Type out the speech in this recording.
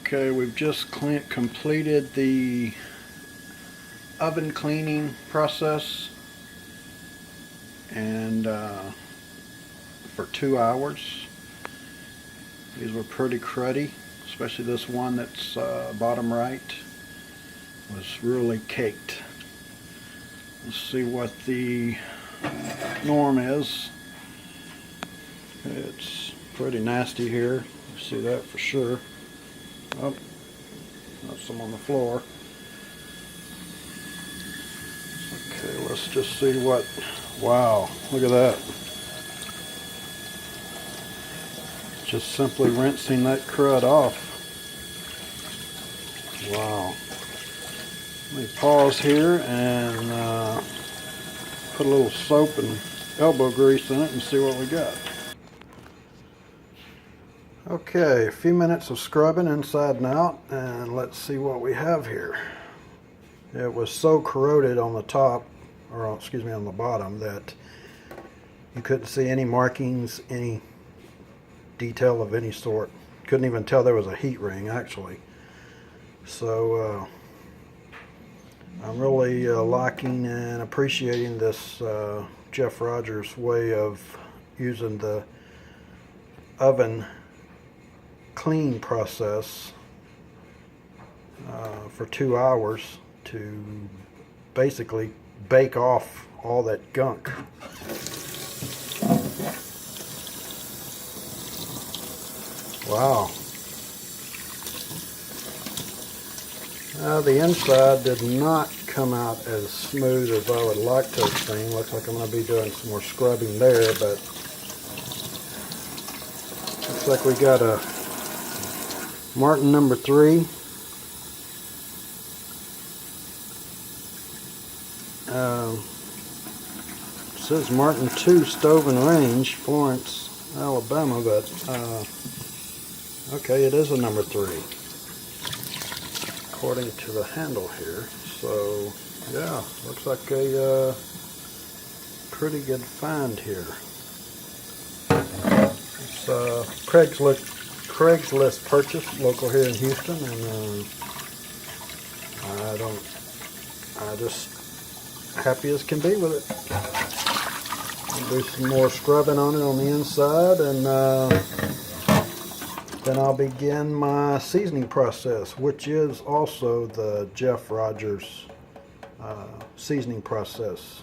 Okay, we've just completed the oven cleaning process, and for 2 hours. These were pretty cruddy, especially this one that's bottom right was really caked. Let's see what the norm is. It's pretty nasty here. You see that for sure. Oh, got some on the floor. Okay, let's just see what. Wow, look at that. Just simply rinsing that crud off. Wow. Let me pause here and put a little soap and elbow grease in it and see what we got. Okay, a few minutes of scrubbing inside and out, and let's see what we have here. It was so corroded on the top, or excuse me, on the bottom, that you couldn't see any markings, any detail of any sort. Couldn't even tell there was a heat ring, actually. So I'm really liking and appreciating this Jeff Rogers way of using the oven clean process for 2 hours to basically bake off all that gunk. Wow. The inside did not come out as smooth as I would like to have seen. Looks like I'm going to be doing some more scrubbing there, but looks like we got a Martin number 3. It says Martin 2 Stove and Range, Florence, Alabama, but okay, it is a number 3 according to the handle here. So yeah, looks like a pretty good find here. It's Craigslist purchase, local here in Houston, and I just happy as can be with it. I'll do some more scrubbing on it on the inside, and then I'll begin my seasoning process, which is also the Jeff Rogers seasoning process.